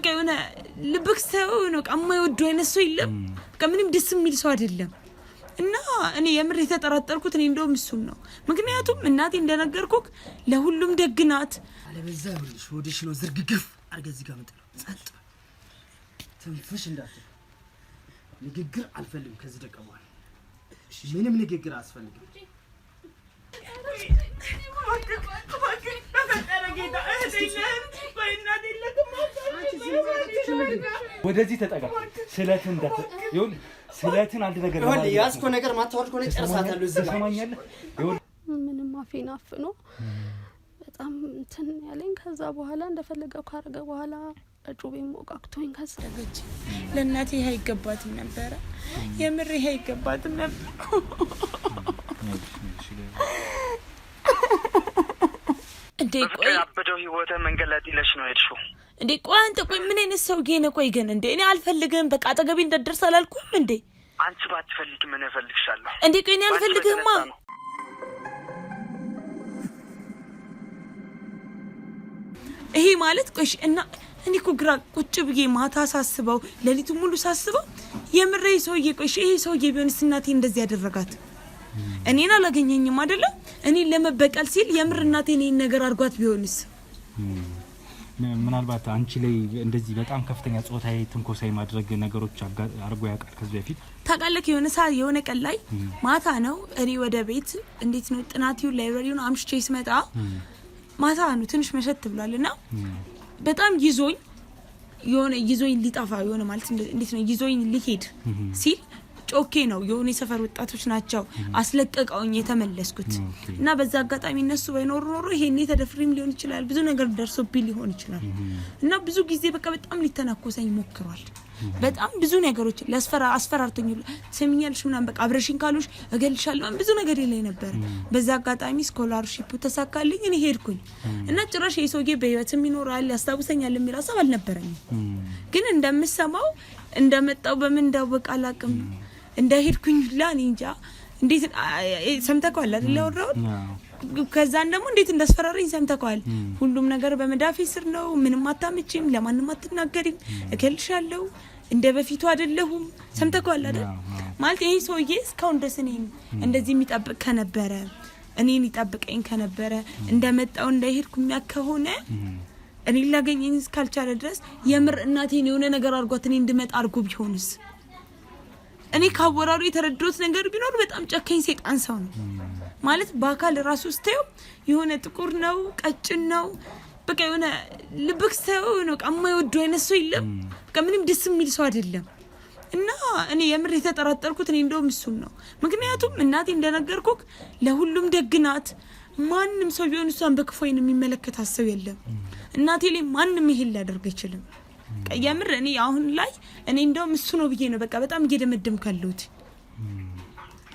በቃ የሆነ ልብክ ሰው ነው ቀማይወዱ አይነት ሰው የለም በቃ ምንም ደስ የሚል ሰው አይደለም እና እኔ የምር የተጠራጠርኩት እኔ እንደውም እሱን ነው ምክንያቱም እናቴ እንደነገርኩክ ለሁሉም ደግናት አለበዛ ይልሽ ወዲሽ ነው ዝርግግፍ አርገዚ ጋር መጥለው ጸጥ ትንፍሽ እንዳት ንግግር አልፈልግም ከዚህ ደቀማል ምንም ንግግር አስፈልግም ወደዚህ ተጠጋ ስለትን እንዳት ይሁን ስለትን አንድ ነገር ነው ያስኮ ነገር ማታወር ኮኔ ጨርሳታለሁ እዚህ ተሰማኛለህ ይሁን ምንም አፌናፍ ነው በጣም እንትን ያለኝ ከዛ በኋላ እንደፈለገው ካረገ በኋላ እጩቤም ወቃክቶኝ ከሰገች ለእናቴ ይሄ አይገባትም ነበር የምር ይሄ አይገባትም ነበር እንዴ ቆይ አበደው ህይወቴ መንገላጥ ይለሽ ነው ሄድሽው እንዴ ቆይ አንተ ቆይ ምን አይነት ሰውዬ ነው ቆይ ግን እንዴ እኔ አልፈልግም በቃ አጠገቤ እንደደርስ አላልኩም እንዴ አንቺ ባትፈልጊ ምን እፈልግሻለሁ እንዴ ቆይ እኔ አልፈልግማ ይሄ ማለት ቆይ እና እኔ እኮ ግራ ቁጭ ብዬ ማታ ሳስበው ለሊቱ ሙሉ ሳስበው የምሬ ሰውዬ ቆይ ይሄ ሰውዬ ቢሆንስ እናቴ እንደዚህ ያደረጋት እኔን አላገኘኝም አይደለ እኔን ለመበቀል ሲል የምር እናቴ እኔን ነገር አርጓት ቢሆንስ ምናልባት አንቺ ላይ እንደዚህ በጣም ከፍተኛ ጾታዊ ትንኮሳይ ማድረግ ነገሮች አርጎ ያውቃል ከዚህ በፊት ታቃለክ የሆነ ቀን ላይ ማታ ነው እኔ ወደ ቤት እንዴት ነው ጥናቲው ላይብራሪውን አምሽቼ ስመጣ ማታ ነው ትንሽ መሸት ብሏልና በጣም ይዞኝ ሊጣፋ የሆነ ማለት እንዴት ነው ይዞኝ ሊሄድ ሲል ጮኬ ነው የሆነ ሰፈር ወጣቶች ናቸው አስለቀቀውኝ የተመለስኩት እና በዛ አጋጣሚ እነሱ ባይኖር ኖሮ ይሄኔ ተደፍሪም ሊሆን ይችላል ብዙ ነገር ደርሶብኝ ሊሆን ይችላል እና ብዙ ጊዜ በቃ በጣም ሊተናኮሰኝ ሞክሯል በጣም ብዙ ነገሮች አስፈራርቶኝ ሰሚኛልሽ ምናምን በቃ አብረሽኝ ካሉሽ እገልሻለሁ ብዙ ነገር ይለኝ ነበር በዛ አጋጣሚ ስኮላርሺፕ ተሳካልኝ እኔ ሄድኩኝ እና ጭራሽ የሶጌ በህይወትም ይኖራል ያስታውሰኛል የሚል ሐሳብ አልነበረኝም ግን እንደምሰማው እንደመጣው በምን እንዳወቅ አላቅም እንደሄድኩኝ ላን እንጃ እንዴት ሰምተከዋል አይደል ያወራው ከዛን ደግሞ እንዴት እንዳስፈራረኝ ሰምተከዋል ሁሉም ነገር በመዳፌ ስር ነው ምንም አታምጪም ለማንም አትናገሪም እገልሻለሁ እንደ በፊቱ አይደለሁም ሰምተከዋል አይደል ማለት ይሄ ሰውዬ እስካሁን ድረስ እኔን እንደዚህ የሚጠብቅ ከነበረ እኔን ይጠብቀኝ ከነበረ እንደመጣው እንደሄድኩኝ ከሆነ እኔ ላገኘኝ እስካልቻለ ድረስ የምር እናቴን የሆነ ነገር አርጓት እኔ እንድመጣ አርጎ ቢሆንስ እኔ ካወራሩ የተረዳሁት ነገር ቢኖር በጣም ጨካኝ ሰይጣን ሰው ነው ማለት በአካል ራሱ ስታዩ የሆነ ጥቁር ነው ቀጭን ነው በቃ የሆነ ልብክ ሰው ነው ቀማይወዱ አይነት ሰው የለም በቃ ምንም ደስ የሚል ሰው አይደለም እና እኔ የምር የተጠራጠርኩት እኔ እንደውም እሱን ነው ምክንያቱም እናቴ እንደነገርኩክ ለሁሉም ደግናት ማንንም ሰው ቢሆን እሷን በክፉ አይን የሚመለከት አሰው የለም እናቴ ላይ ማንንም ይሄን ሊያደርግ አይችልም የምር እኔ አሁን ላይ እኔ እንደውም እሱ ነው ብዬ ነው በቃ በጣም እየደመደም ካለሁት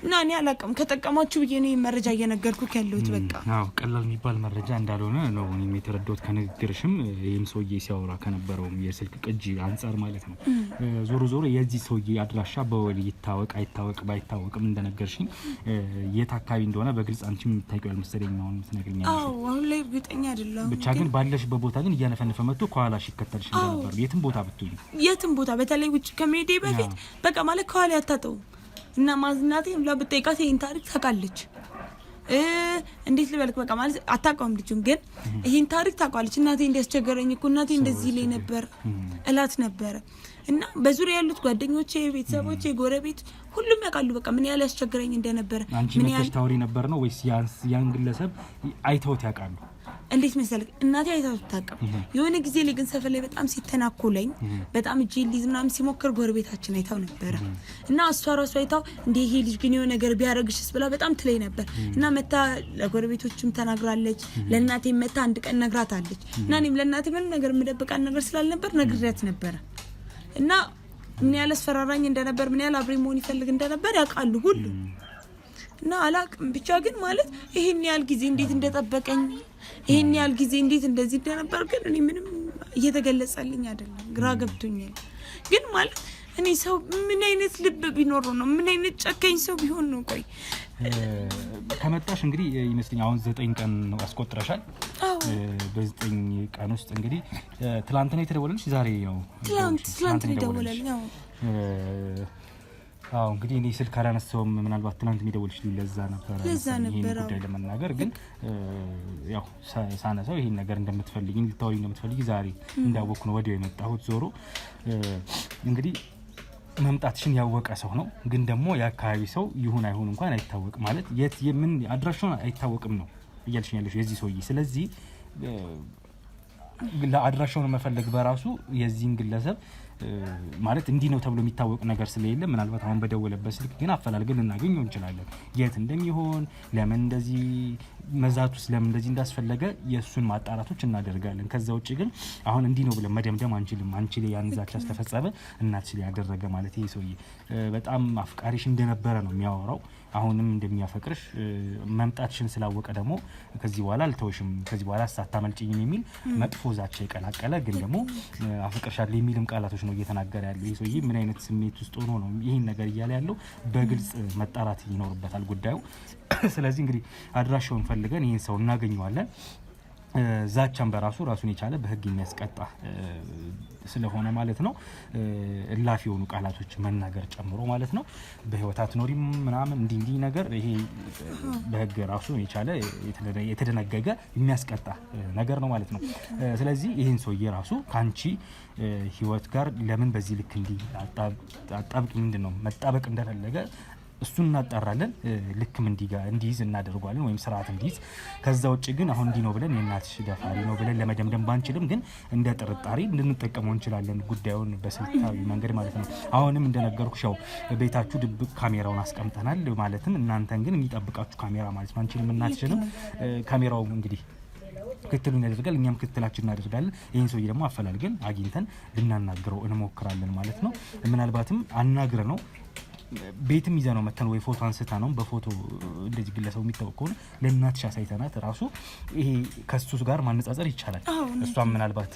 እና እኔ አላቀም ከተጠቀማችሁ ብዬ ነው መረጃ እየነገርኩክ ያለሁት በቃ አዎ ቀላል የሚባል መረጃ እንዳልሆነ ነው እኔ የተረዳሁት ከንግግርሽም ይሄም ሰውዬ ሲያወራ ከነበረው የስልክ ቅጂ አንፃር ማለት ነው ዞሮ የዚህ ሰውዬ አድራሻ በወል ይታወቅ አይታወቅ ባይታወቅም እንደነገርሽኝ የት አካባቢ እንደሆነ በግልጽ አንቺም ታውቂው መሰለኝ ነው የምትነግሪኛለሽ አዎ አሁን ላይ እርግጠኛ አይደለም ብቻ ግን ባለሽ በቦታ ግን እያነፈነፈ መጥቶ ከኋላሽ ይከተልሽ እንደነበር የትም ቦታ በተለይ ውጭ ከመሄዴ በፊት በቃ ማለት ከኋላ ያታጠው እና ማዝናቴ ለብጠይቃት ይሄን ታሪክ ታውቃለች እንዴት ልበልክ በቃ ማለት አታውቀውም ልጅም ግን ይሄን ታሪክ ታውቃለች እናቴ እንዲያስቸገረኝ እኮ እናቴ እንደዚህ ላይ ነበር እላት ነበር እና በዙሪያ ያሉት ጓደኞቼ ቤተሰቦቼ ጎረቤት ሁሉም ያውቃሉ በቃ ምን ያህል ያስቸገረኝ እንደነበር ምን ያህል ታውሪ ነበር ነው ወይስ ያን ግለሰብ አይተውት ያውቃሉ እንዴት መሰለክ እናቴ አይታው ታውቃም የሆነ ጊዜ ላይ ግን ሰፈር ላይ በጣም ሲተናኮለኝ በጣም እጄ ሊዝ ምናምን ሲሞክር ጎረቤታችን አይታው ነበር እና እሷ ራሷ አይታው እንደ ይሄ ልጅ ግን የሆነ ነገር ቢያረግሽስ ብላ በጣም ትለይ ነበር እና መታ ለጎረቤቶችም ተናግራለች ለእናቴ መታ አንድ ቀን ነግራታለች እና እኔም ለእናቴ ምንም ነገር ምደብቃን ነገር ስላልነበር ነግሬያት ነበር እና ምን ያህል አስፈራራኝ እንደነበር ምን ያህል አብሬ መሆን ይፈልግ እንደነበር ያውቃሉ ሁሉ እና አላቅም ብቻ ግን ማለት ይሄን ያህል ጊዜ እንዴት እንደተጠበቀኝ ይሄን ያህል ጊዜ እንዴት እንደዚህ እንደነበር ግን እኔ ምንም እየተገለጸልኝ አይደለም ግራ ገብቶኛል ግን ማለት እኔ ሰው ምን አይነት ልብ ቢኖረው ነው? ምን አይነት ጨካኝ ሰው ቢሆን ነው? ቆይ ከመጣሽ እንግዲህ ይመስለኛል አሁን 9 ቀን ነው አስቆጥረሻል። በ9 ቀን ውስጥ እንግዲህ ትላንት ነው የተደወለልሽ? ዛሬ ነው? ትላንት ነው የተደወለልኝ። እንግዲህ እኔ ስልክ አላነሳውም። ምናልባት ትናንት የሚደውልሽ ለዛ ነበር ጉዳይ ለመናገር ግን ያው ሳነሳው ይሄን ነገር እንደምትፈልጊ ልታወሪ እንደምትፈልጊ ዛሬ እንዳወቅኩ ነው ወዲያው የመጣሁት። ዞሮ እንግዲህ መምጣትሽን ያወቀ ሰው ነው፣ ግን ደግሞ የአካባቢ ሰው ይሁን አይሁን እንኳን አይታወቅ ማለት የት የምን አድራሻውን አይታወቅም ነው እያልሽኝ ያለሽ የዚህ ሰውዬ። ስለዚህ ለአድራሻውን መፈለግ በራሱ የዚህን ግለሰብ ማለት እንዲህ ነው ተብሎ የሚታወቅ ነገር ስለሌለ ምናልባት አሁን በደወለበት ስልክ ግን አፈላልገን ልናገኘው እንችላለን። የት እንደሚሆን ለምን እንደዚህ መዛቱስ ለምን እንደዚህ እንዳስፈለገ የእሱን ማጣራቶች እናደርጋለን። ከዛ ውጭ ግን አሁን እንዲህ ነው ብለን መደምደም አንችልም። አንቺ ላይ ያን ዛቻ አስተፈጸመ እናትሽ ላይ ያደረገ ማለት ይሄ ሰውዬ በጣም አፍቃሪሽ እንደነበረ ነው የሚያወራው። አሁንም እንደሚያፈቅርሽ መምጣትሽን ስላወቀ ደግሞ ከዚህ በኋላ አልተውሽም፣ ከዚህ በኋላ ሳታመልጭኝ የሚል መጥፎ ዛቻ የቀላቀለ ግን ደግሞ አፈቅርሻለሁ የሚልም ቃላቶች ነው እየተናገረ ያለው። ይህ ሰውዬ ምን አይነት ስሜት ውስጥ ሆኖ ነው ይህን ነገር እያለ ያለው? በግልጽ መጣራት ይኖርበታል ጉዳዩ። ስለዚህ እንግዲህ አድራሻውን ፈልገን ይህን ሰው እናገኘዋለን። ዛቻን በራሱ ራሱን የቻለ በህግ የሚያስቀጣ ስለሆነ ማለት ነው። እላፊ የሆኑ ቃላቶች መናገር ጨምሮ ማለት ነው። በህይወት አትኖሪም ምናምን እንዲህ ነገር ይሄ በህግ ራሱን የቻለ የተደነገገ የሚያስቀጣ ነገር ነው ማለት ነው። ስለዚህ ይህን ሰውዬ ራሱ ከአንቺ ህይወት ጋር ለምን በዚህ ልክ እንዲህ አጣብቂ ምንድን ነው መጣበቅ እንደፈለገ እሱን እናጣራለን። ልክም እንዲይዝ እናደርጓለን ወይም ስርዓት እንዲይዝ። ከዛ ውጭ ግን አሁን እንዲህ ነው ብለን የእናትሽ ደፋሪ ነው ብለን ለመደምደም ባንችልም ግን እንደ ጥርጣሬ ልንጠቀመው እንችላለን ጉዳዩን በስልታዊ መንገድ ማለት ነው። አሁንም እንደነገርኩሽ ያው ቤታችሁ ድብቅ ካሜራውን አስቀምጠናል ማለትም እናንተን ግን የሚጠብቃችሁ ካሜራ ማለት ነው። አንቺንም እናትሽንም ካሜራው እንግዲህ ክትሉን ያደርጋል፣ እኛም ክትላችን እናደርጋለን። ይህን ሰውዬ ደግሞ አፈላልገን አግኝተን ልናናግረው እንሞክራለን ማለት ነው። ምናልባትም አናግረ ነው ቤትም ይዘ ነው መተን ወይ ፎቶ አንስታ ነው በፎቶ እንደዚህ ግለሰቡ የሚታወቅ ከሆነ ለእናትሽ አሳይተናት ራሱ ይሄ ከሱ ጋር ማነጻጸር ይቻላል። እሷም ምናልባት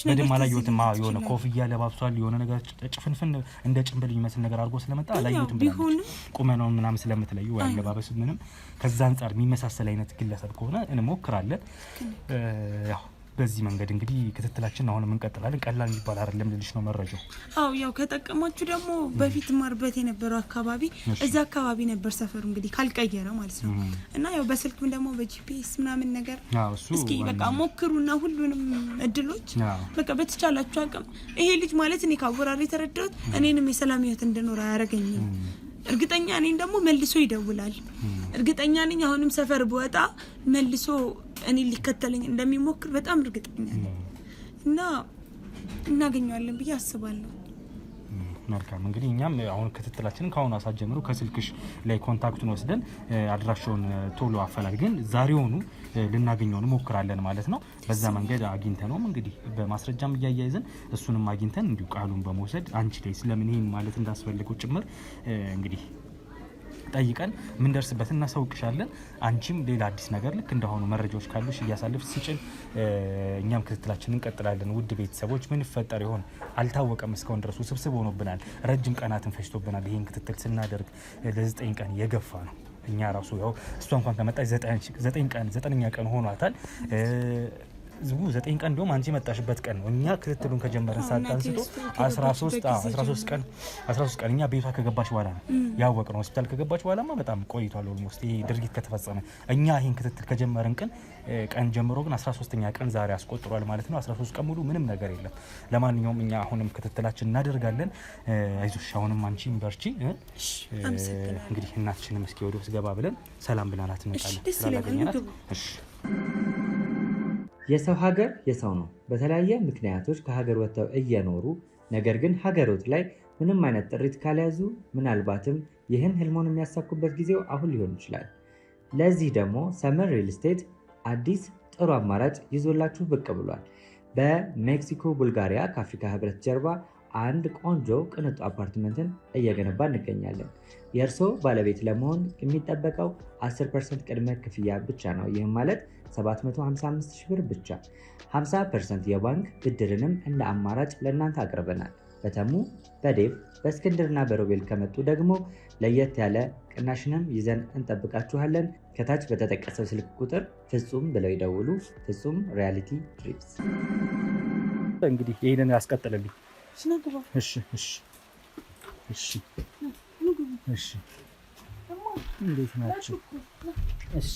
በደም አላየሁትም የሆነ ኮፍያ ለባብሷል የሆነ ነገር ጭፍንፍን እንደ ጭንብል የሚመስል ነገር አድርጎ ስለመጣ አላየሁትም ብላለች። ቁመናውን ምናምን ስለምትለዩ ወይ አለባበሱ ምንም ከዛ አንጻር የሚመሳሰል አይነት ግለሰብ ከሆነ እንሞክራለን። ያው በዚህ መንገድ እንግዲህ ክትትላችን አሁንም እንቀጥላለን። ቀላል የሚባል አይደለም ልልሽ ነው መረጃው። ያው ከጠቀማችሁ ደግሞ በፊት ማርበት የነበረው አካባቢ እዛ አካባቢ ነበር ሰፈሩ እንግዲህ ካልቀየረ ማለት ነው። እና ያው በስልክም ደግሞ በጂፒኤስ ምናምን ነገር እስኪ በቃ ሞክሩና ሁሉንም እድሎች በቃ በተቻላችሁ አቅም ይሄ ልጅ ማለት እኔ ካወራሪ የተረዳሁት እኔንም የሰላም ህይወት እንድኖር አያረገኝም። እርግጠኛ ነኝ ደግሞ መልሶ ይደውላል። እርግጠኛ ነኝ አሁንም ሰፈር በወጣ መልሶ እኔ ሊከተለኝ እንደሚሞክር በጣም እርግጠኛ ነኝ እና እናገኘዋለን ብዬ አስባለሁ። መልካም እንግዲህ እኛም አሁን ክትትላችንን ከአሁኑ አሳት ጀምሮ ከስልክሽ ላይ ኮንታክቱን ወስደን አድራሻውን ቶሎ አፈላልገን ዛሬውኑ ልናገኘው እንሞክራለን ማለት ነው። በዛ መንገድ አግኝተነውም እንግዲህ በማስረጃም እያያይዘን እሱንም አግኝተን እንዲሁ ቃሉን በመውሰድ አንቺ ላይ ስለምን ይሄን ማለት እንዳስፈልገው ጭምር እንግዲህ ጠይቀን ምን ደርስበት እናሳውቅሻለን። አንቺም ሌላ አዲስ ነገር ልክ እንደሆኑ መረጃዎች ካሉሽ እያሳለፍሽ ስጭን፣ እኛም ክትትላችንን እንቀጥላለን። ውድ ቤተሰቦች ምን ይፈጠር ይሆን አልታወቀም። እስካሁን ድረስ ውስብስብ ሆኖብናል። ረጅም ቀናትን ፈጅቶብናል። ይሄን ክትትል ስናደርግ ለ9 ቀን የገፋ ነው። እኛ ራሱ ያው እሷ እንኳን ከመጣች 9ኛ ቀን ሆኗታል። ዝቡ 9 ቀን እንደውም አንቺ መጣሽበት ቀን ነው። እኛ ክትትሉን ከጀመረን ሰዓት አንስቶ 13 ቀን እኛ ቤቷ ከገባች በኋላ ነው ያወቅነው። ሆስፒታል ከገባች በኋላማ በጣም ቆይቷል። ኦልሞስት ይሄ ድርጊት ከተፈጸመ እኛ ይሄን ክትትል ከጀመረን ቀን ጀምሮ ግን 13ኛ ቀን ዛሬ አስቆጥሯል ማለት ነው። 13 ቀን ሙሉ ምንም ነገር የለም። ለማንኛውም እኛ አሁንም ክትትላችን እናደርጋለን። አይዞሽ፣ አሁንም አንቺም በርቺ። እንግዲህ እናትሽንም እስኪ ወደ ውስጥ ገባ ብለን ሰላም ብለናት እንመጣለን ስላላገኘናት። እሺ የሰው ሀገር የሰው ነው። በተለያየ ምክንያቶች ከሀገር ወጥተው እየኖሩ ነገር ግን ሀገሮት ላይ ምንም አይነት ጥሪት ካልያዙ ምናልባትም ይህን ህልሞን የሚያሳኩበት ጊዜው አሁን ሊሆን ይችላል። ለዚህ ደግሞ ሰመር ሪል ስቴት አዲስ ጥሩ አማራጭ ይዞላችሁ ብቅ ብሏል። በሜክሲኮ ቡልጋሪያ ከአፍሪካ ህብረት ጀርባ አንድ ቆንጆ ቅንጡ አፓርትመንትን እየገነባ እንገኛለን። የእርስዎ ባለቤት ለመሆን የሚጠበቀው 10% ቅድመ ክፍያ ብቻ ነው። ይህም ማለት 755 ሺህ ብር ብቻ። 50% የባንክ ብድርንም እንደ አማራጭ ለእናንተ አቅርበናል። በተሙ በዴቭ በእስክንድርና በሮቤል ከመጡ ደግሞ ለየት ያለ ቅናሽንም ይዘን እንጠብቃችኋለን። ከታች በተጠቀሰው ስልክ ቁጥር ፍጹም ብለው ይደውሉ። ፍጹም ሪያሊቲ ትሪፕስ። እንግዲህ ይሄንን ያስቀጥልልኝ። እሺ እሺ እሺ እሺ። እንዴት ናችሁ? እሺ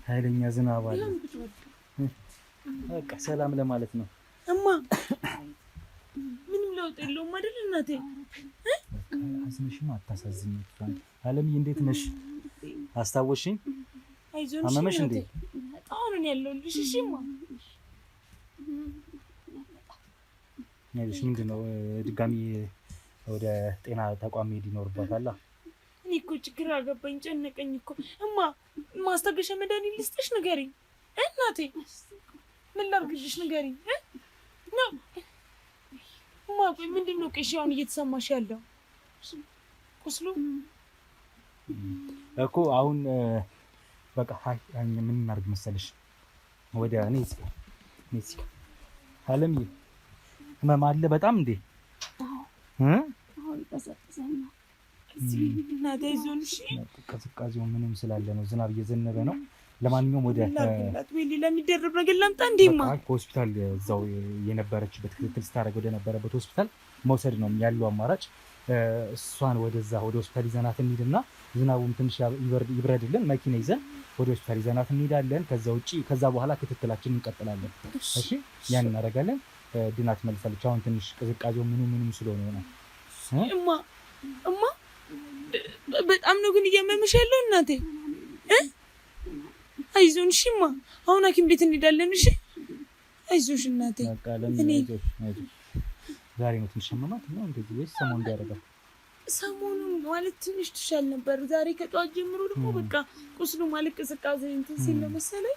ኃይለኛ ዝናብ አለ። በቃ ሰላም ለማለት ነው። እማ ምንም ለውጥ የለውም አይደል እናቴ? አዝነሽም አታሳዝኝ። አለምዬ እንዴት ነሽ? አስታወሽኝ? አይዞሽ አመመሽ እንዴ? አሁን ነው ያለሁልሽ። እሺማ አይዞሽ። ምንድን ነው ድጋሚ ወደ ጤና ተቋም ሄድ ይኖርባታል? እኔ እኮ ችግር አገባኝ፣ ጨነቀኝ እኮ እማ። ማስታገሻ መድኃኒት ልስጥሽ? ንገሪኝ እናቴ። ምን ላድርግልሽ? ንገሪኝ ነው እማ። ቆይ ምንድን ነው ቀሽ አሁን እየተሰማሽ ያለው? ቁስሉ እኮ አሁን በቃ ምን እናድርግ መሰለሽ? ወደ እኔ አለምዬ ህመም አለ በጣም እንዴ? እናቴ አይዞን። እሺ ቅዝቃዜው ምንም ስላለ ነው፣ ዝናብ እየዘነበ ነው። ለማንኛውም ወደ ለሚደረብ ነገር ላምጣ እንዴማ? ሆስፒታል እዛው የነበረችበት ክትትል ስታደርግ ወደ ነበረበት ሆስፒታል መውሰድ ነው ያለው አማራጭ። እሷን ወደዛ ወደ ሆስፒታል ይዘናት እንሂድና ዝናቡም ትንሽ ይብረድልን መኪና ይዘን ወደ ሆስፒታል ይዘናት እንሄዳለን። ከዛ በኋላ ክትትላችን እንቀጥላለን። እሺ ያን እናደርጋለን። ድና ትመልሳለች። አሁን ትንሽ ቅዝቃዜው ምንም ስለሆነ ነው። እማ በጣም ነው ግን እያመመሽ ያለው እናቴ። አይዞን እሺማ። አሁን ሐኪም ቤት እንሄዳለን። እሺ አይዞሽ እናቴ። ዛሬ ነው ትንሽ አመማት ነው እንደዚህ ወይስ ሰሞኑን እንዲያደርጋል? ሰሞኑን ማለት ትንሽ ትሻል ነበር። ዛሬ ከጠዋት ጀምሮ ደግሞ በቃ ቁስሉ ማለት ቅዝቃዜ እንትን ሲል ነው መሰለኝ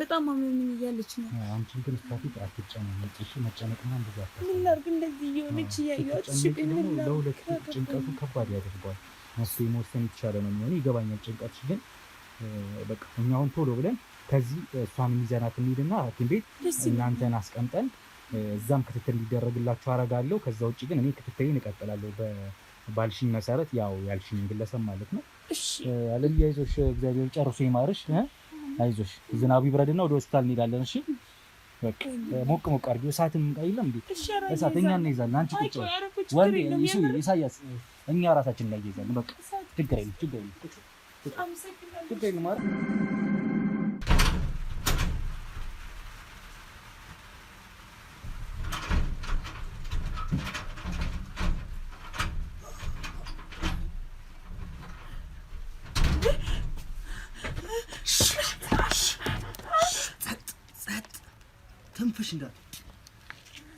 በጣም አመመኝ እያለች ነው። አንቺን ግን ስታፊት አትጨናነቂ። እሺ መጨነቅና እንደዛ ምን ላድርግ እንደዚህ እየሆነች እያየኋት። እሺ ግን ለሁለት ጭንቀቱ ከባድ ያደርገዋል። መፍትሄ መወሰን የተሻለ ነው የሚሆነው። ይገባኛል ጭንቀትሽ፣ ግን በቃ እኛ አሁን ቶሎ ብለን ከዚህ እሷን ይዘናት እንሂድና ሐኪም ቤት እናንተን አስቀምጠን እዛም ክትትል እንዲደረግላችሁ አደርጋለሁ። ከዛ ውጭ ግን እኔ ክትትሌን እቀጥላለሁ ባልሽኝ መሰረት፣ ያው ያልሽኝ ግለሰብ ማለት ነው። አለምዬ አይዞሽ፣ እግዚአብሔር ጨርሶ ይማርሽ። አይዞሽ፣ ዝናቡ ይብረድና ወደ ሆስፒታል እንሄዳለን። እሺ በቃ ሞቅ አድርጊው። እሳትም የለም እንዴ? እሳት እኛ እንይዛለን። አንቺ ቁጭ ወንዴ ኢሳያስ፣ እኛ ራሳችን ላይ ይዘን በቃ ችግር የለም ማለት ትንፍሽ እንዳት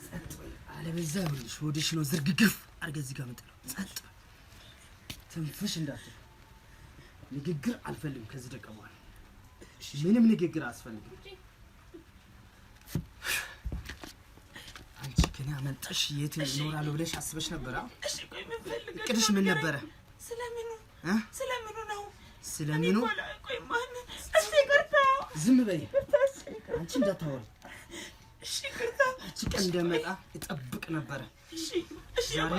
ጸጥ በይ፣ አለበዛ ይኸውልሽ ወደሽ ነው ዝርግግፍ አድርገህ እዚህ ጋር መጥለው። ጸጥ ትንፍሽ እንዳት። ንግግር አልፈልግም ከዚህ ደቂቃ በኋላ ምንም ንግግር አያስፈልግም። አንቺ ከኔ አመልጠሽ የት እኖራለሁ ብለሽ አስበሽ ነበር? እሺ ቆይ ምን ፈልገሽ? እቅድሽ ምን ነበረ? ስለምኑ ነው? ስለምኑ? ቆይ ማን? እሺ ይቅርታ። ዝም በይ አንቺ እንዳታወሪ። እሺ ይቅርታ። እቺ ቀን እንደመጣ እጠብቅ ነበረ። እሺ ዛሬ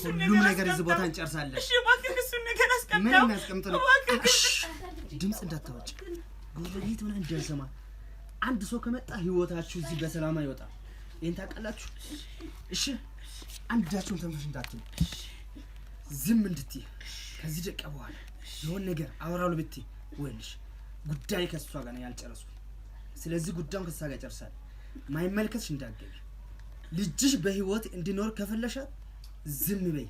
ሁሉም ነገር እዚህ ቦታ እንጨርሳለን። እሺ እባክህ እሱን ነገር አስቀምጠው። ምን እናስቀምጠው? ድምፅ እንዳታወጪ፣ ጎረቤት ምን እንዳይሰማ። አንድ ሰው ከመጣ ህይወታችሁ እዚህ በሰላም አይወጣም። ይሄን ታውቃላችሁ? እሺ አንዳችሁን ተንፈሽ እንዳትሉ፣ ዝም እንድትይ። ከዚህ ደቂቃ በኋላ የሆነ ነገር አወራሉ ብትይ ወይልሽ ጉዳይ ከሷ ጋር ነው ያልጨረሱ። ስለዚህ ጉዳዩን ከሷ ጋር ጨርሳል። ማይመልከትሽ እንዳትገቢ። ልጅሽ በህይወት እንዲኖር ከፈለሻት ዝም በይ፣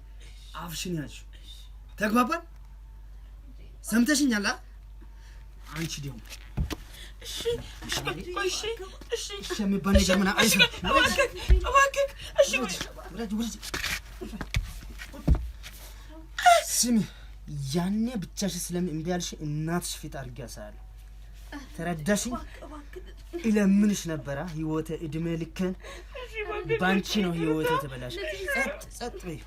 አፍሽን ያዥ። ተግባባን? ሰምተሽኛል? አንቺ ደግሞ እሺ የሚባል ነገር ምን አይሽ? እባክህ እሺ ወራጅ ስሚ፣ ያኔ ብቻሽ ስለምን እምቢ አልሽ? እናትሽ ፊት አድርጌ ያሳያለሁ። ተረዳሽኝ? እለምንሽ ነበረ ህይወቴ እድሜ ልክን ባንቺ ነው ህይወቴ ተበላሽ። ጸጥ በይ።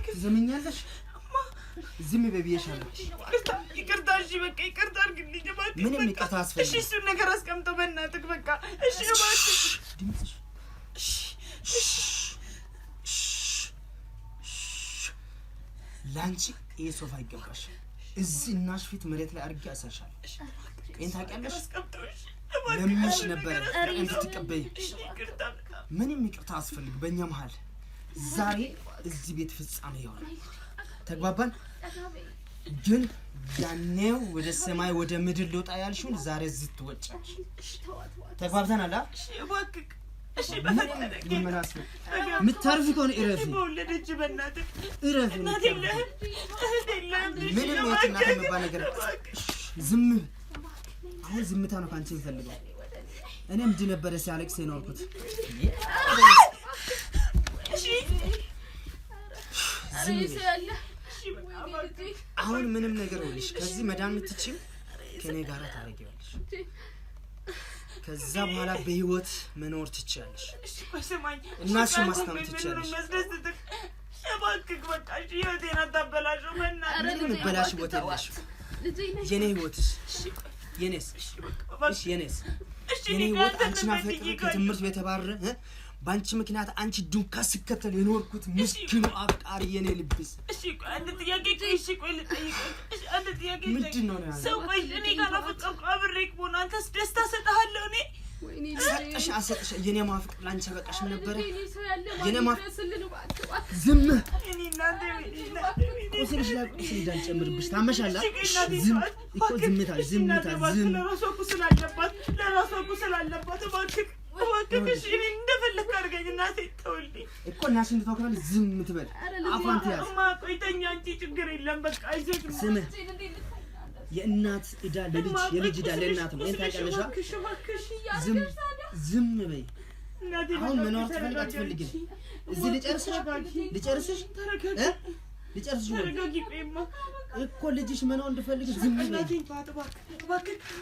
ትዘምኛለሽ? ዝም በብዬሻለሁ። ይቅርታ። እሺ በቃ ይቅርታ አድርግልኝ እባክህ። ምንም ይቅርታ አስፈልግ። እሺ እሱን ነገር አስቀምጠው በእናትህ በቃ። እሺ እባክህ ድምፅሽ ላንቺ ይሄ ሶፋ ይገባሽ። እዚህ እናሽ ፊት መሬት ላይ አድርጌ አሰርሻለሁ። ይሄን ታውቂያለሽ። ለምንሽ ነበር እንድትቀበይ። ምንም ይቅርታ አስፈልግ በእኛ መሀል። ዛሬ እዚህ ቤት ፍጻሜ ይሆናል። ተግባባን? ግን ያኔው ወደ ሰማይ ወደ ምድር ልወጣ ያልሽውን ዛሬ እዚህ ትወጫለሽ። ተግባብተናል? እሺ እባክህ። እሺ በፈጠረኝ ምንመላስ ምታርፊ ከሆነ እረፊ። በወለደች በእናትህ እረፊ። እናት የለህም ምንም የት እናት የሚባል ነገር ዝም። አሁን ዝምታ ነው ካንቺ የምፈልገው። እኔ እንዲህ ነበረ ሲያለቅስ የኖርኩት። እሺ አሁን ምንም ነገር ወልሽ ከዚህ መዳን የምትችይው ከኔ ጋር ታረጊዋለሽ። ከዛ በኋላ በህይወት መኖር ትችያለሽ። እናትሽ ማስታመም ትችያለሽ። እባክህ በቃ ህይወቴን አታበላሽው። ምንም በላሽ ቦታ የለሽ። የኔ ህይወትስ የኔስ የኔስ የኔ ህይወት አንቺን አፈቅሬ ከትምህርት ቤት ተባረረ ባንቺ ምክንያት አንቺ ዱንካ ሲከተል የኖርኩት ምስኪኑ አፍቃሪ የኔ ልብስ። እሺ አንተ ጥያቄ እሺ ቆይ ልጠይቅ። እሺ አንተ ጥያቄ ምንድነው ነው ሰው ቆይ እኔ ጋር አፈቀርኩ አብሬክ ሆነ አንተስ ደስታ ሰጣለሁ እኔ ሰጠሽ አሰጠሽ የኔ ማፍቅ ላንቺ በቃሽም ነበር የኔ ማፍቅ ዝም እኔ እናንተ ቁስልሽ ላይ ቁስል እንዳልጨምርብሽ ታመሻላ። ዝም እኮ ዝምታ ዝም ለራሷ ቁስል አለባት እባክህ እባክህ እኔ እንደፈለክ አድርገኝ። እናቴ ተውልኝ እኮ እናሽ እንድታውቃለ ዝም ትበል አፋን ትያዝ ቆይተኛ አንቺ ችግር የለም በቃ አይዞህ። ስም የእናት ዕዳ ለልጅ የልጅ ዕዳ ለእናት ነው። ታውቂያለሽ። ዝም በይ። አሁን መኖር ትፈልጊ? እዚህ ልጨርስሽ እኮ ልጅሽ መኖር እንድፈልግ ዝም በይ።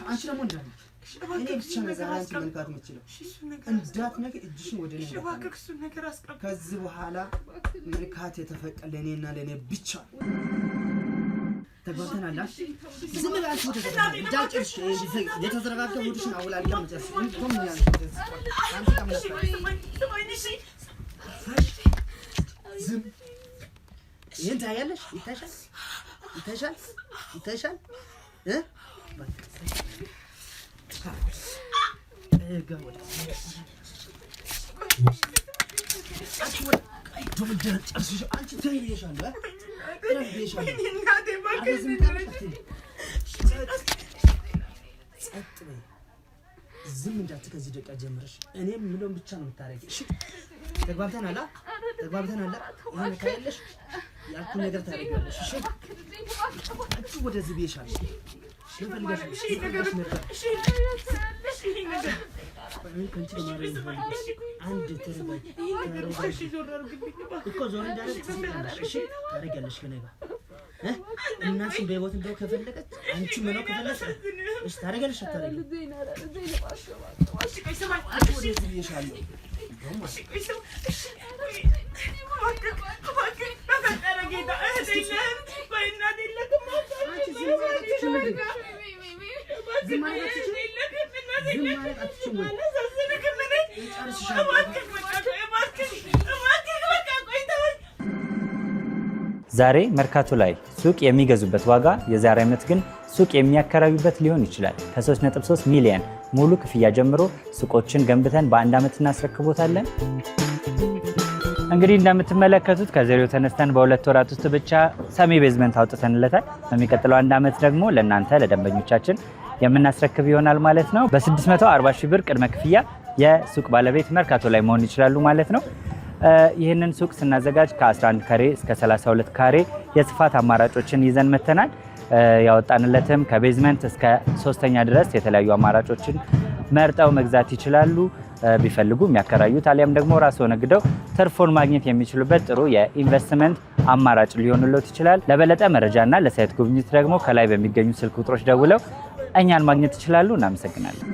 አንቺ ደግሞ እንዳለ እኔ ብቻ ነው ዛሬ አንቺ መንካት የምችለው። እንዳትነኪ እጅሽን ወደ እኔ ከዚህ በኋላ መንካት የተፈቀደ ለእኔና ለእኔ ብቻ። ተግባብተናል? ዝም ብላችሁ እንዳልጨርሽ የተዘረጋጋ ሆድሽን አውላልጋ መጨረስ እንቶም ያንቺ ዝም ይሄን ታያለሽ። ይታይሻል ዝም እንዳት ከዚህ ደቂቃ ጀምረሽ እኔ ምንም ብቻ ነው የምታረጊ። እሺ ተግባብተናል? ይሄን ታያለሽ ያልኩት ነገር ታረጊያለሽ። እሺ አንቺ ወደዚህ ብዬሻለሁ። ለፈልጋሽ ከንቺ ለማረኝ አንድ ተረጋጊ እኮ ዞር እንዳለች ትሰማለሽ። እሺ ታረጊያለሽ ከኔ ጋር እናትሽ በህይወት እንደው ከፈለገች አንቺ ምነው ከፈለግሽ እሺ ታረጊያለሽ። አታረጊ እሺ ቆይ ሰማኝ ወደዚህ ብዬሻለሁ። ዛሬ መርካቶ ላይ ሱቅ የሚገዙበት ዋጋ የዛሬ ዓመት ግን ሱቅ የሚያከራዩበት ሊሆን ይችላል። ከ3.3 ሚሊዮን ሙሉ ክፍያ ጀምሮ ሱቆችን ገንብተን በአንድ ዓመት እናስረክቦታለን። እንግዲህ እንደምትመለከቱት ከዜሮ ተነስተን በሁለት ወራት ውስጥ ብቻ ሰሚ ቤዝመንት አውጥተንለታል። በሚቀጥለው አንድ ዓመት ደግሞ ለእናንተ ለደንበኞቻችን የምናስረክብ ይሆናል ማለት ነው። በ640 ሺህ ብር ቅድመ ክፍያ የሱቅ ባለቤት መርካቶ ላይ መሆን ይችላሉ ማለት ነው። ይህንን ሱቅ ስናዘጋጅ ከ11 ካሬ እስከ 32 ካሬ የስፋት አማራጮችን ይዘን መተናል። ያወጣንለትም ከቤዝመንት እስከ 3ኛ ድረስ የተለያዩ አማራጮችን መርጠው መግዛት ይችላሉ። ቢፈልጉ የሚያከራዩት አሊያም ደግሞ ራስዎ ነግደው ትርፎን ማግኘት የሚችሉበት ጥሩ የኢንቨስትመንት አማራጭ ሊሆንልዎት ይችላል። ለበለጠ መረጃና ለሳይት ጉብኝት ደግሞ ከላይ በሚገኙ ስልክ ቁጥሮች ደውለው እኛን ማግኘት ይችላሉ። እናመሰግናለን።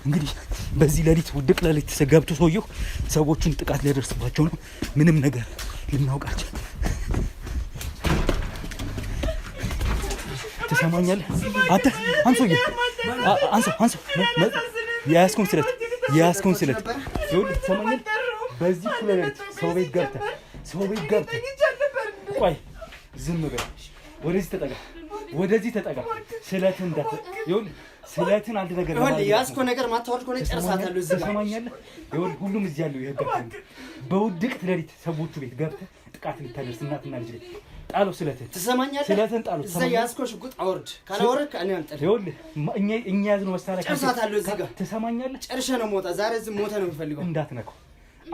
እንግዲህ በዚህ ሌሊት ውድቅ ሌሊት ተገብቶ ሰውየው ሰዎችን ጥቃት ሊያደርስባቸው ነው። ምንም ነገር ልናውቃቸው ትሰማኛለህ? አንተ አንሶዬ አንሶ ያስኩን ስለት ይኸውልህ ትሰማኛለህ? በዚህ ኩለለት ሰው ቤት ገብተህ ቆይ ዝም በል። ወደዚህ ተጠጋ ስለትን ይኸውልህ ስለትን አንድ ነገር ይኸውልህ ያስኮ ነገር ማታወርድ ከሆነ ጨርሳታለሁ። እዚህ ጋር ትሰማኛለህ? ይኸውልህ ሁሉም እዚህ ያለው ይሄ ገብተህ በውድቅት ሌሊት ሰዎቹ ቤት ገብተህ ጥቃት ልታደርስ እናትና ልጅ ጣለው ስለትን ትሰማኛለህ? ስለትን ጣለው። እዛ ያስኮ ሽጉጥ አውርድ ካላወረድክ እኔ አንጠልህ። ይኸውልህ እኛ ያዝነው መሳሪያ ጨርሳታለሁ። እዚህ ጋር ትሰማኛለህ? ጨርሼ ነው የምወጣ። ዛሬ እዚህ ሞተ ነው የምፈልገው። እንዳትነካው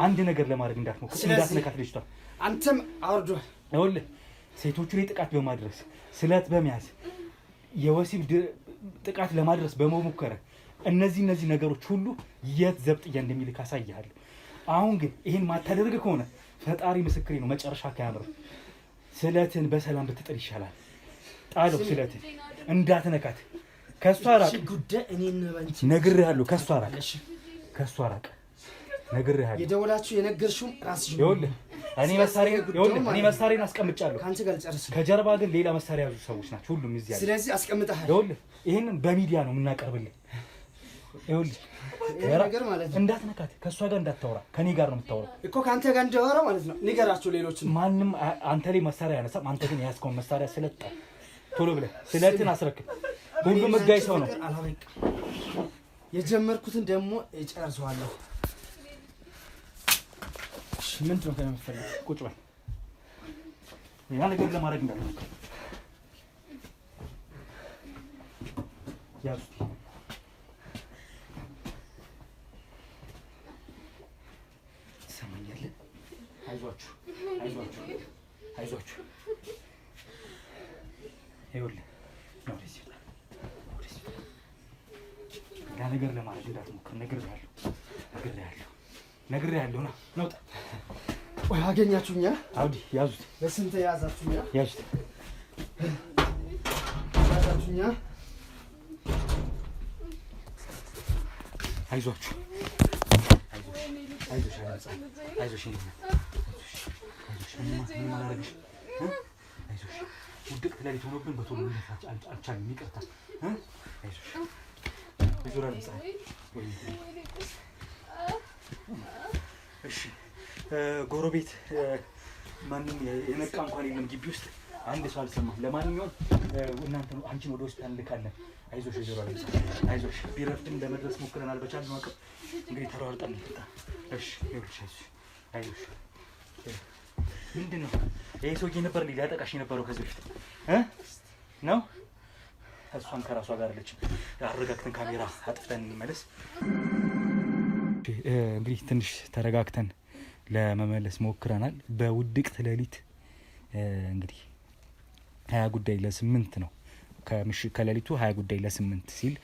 አንድ ነገር ለማድረግ እንዳትሞክር፣ እንዳትነካት ልጅቷ። አንተም አውርዷል። ይኸውልህ ሴቶቹ ላይ ጥቃት በማድረስ ስለት በመያዝ የወሲብ ጥቃት ለማድረስ በመሞከር እነዚህ ነገሮች ሁሉ የት ዘብጥያ እንደሚልክ አሳይሃለሁ። አሁን ግን ይሄን ማታደርግ ከሆነ ፈጣሪ ምስክሬ ነው መጨረሻ ካያምር ስለትን በሰላም ብትጥል ይሻላል። ጣለው ስለትን እንዳትነካት። ከሷ ራቅ። ጉዳይ እኔና ባንቺ ነግሬሃለሁ። ከሷ ራቅ ነግሬሃለሁ። የደወላችሁ የነገርሽው ራስሽ ነው። ይኸውልህ እኔ መሳሪያን አስቀምጫለሁ። ካንቺ ጋር ጨርስ። ከጀርባ ግን ሌላ መሳሪያ ያዙ ሰዎች ናቸው ሁሉም እዚህ ያሉ። ስለዚህ አስቀምጠሃል። ይኸውልህ ይሄንን በሚዲያ ነው የምናቀርብልህ። ይኸውልህ ነገር ማለት ነው እንዳትነካት፣ ከሷ ጋር እንዳታወራ፣ ከኔ ጋር ነው የምታወራው እኮ። ካንተ ጋር እንዳወራ ማለት ነው። ንገራቸው ሌሎችን። ማንም አንተ ላይ መሳሪያ ያነሳም። አንተ ግን ያዝከውን መሳሪያ ስለጣ ቶሎ ብለህ ስለትን አስረክብ። ሁሉም ህጋዊ ሰው ነው። የጀመርኩትን ደግሞ እጨርሰዋለሁ። ምንድን ነው የምትፈልግ? ቁጭ በል። ያ ነገር ለማድረግ እንዳትሞክር። ያዙ። ትሰማኛለህ? አይዟችሁ። ይኸውልህ ያ ነገር ለማድረግ እንዳትሞክር ነግሬሃለሁ። ና ነውጣ። ቆይ አገኛችሁኛ? አውዲ ያዙት። በስንት ያዛችሁኛ? ያዙት። ያዛችሁኛ? አይዟችሁ። ውድቅ ሌሊት ሆኖብን በቶሎ ልንፋጭ አልቻልንም። ይቅርታ። እሺ ጎረቤት ማንም የነቃ እንኳን የለም ግቢ ውስጥ አንድ ሰው አልሰማም። ለማንኛውም እናንተ አንቺን ወደ ሆስፒታል እንልካለን። አይዞሽ አይዞሽ። ቢረፍድም ለመድረስ ሞክረናል በቻልነው አቅም። እንግዲህ ተሯርጠን እንምጣ። እሺ አይዞሽ። ምንድን ነው ይሄ ሰውዬ ነበር ሊያጠቃሽ የነበረው ከዚህ በፊት ነው? እሷም ከራሷ ጋር አለች። አረጋግተን ካሜራ አጥፍተን እንመለስ። እንግዲህ ትንሽ ተረጋግተን ለመመለስ ሞክረናል። በውድቅት ሌሊት እንግዲህ 20:08 ነው ከሌሊቱ 20:08 ሲል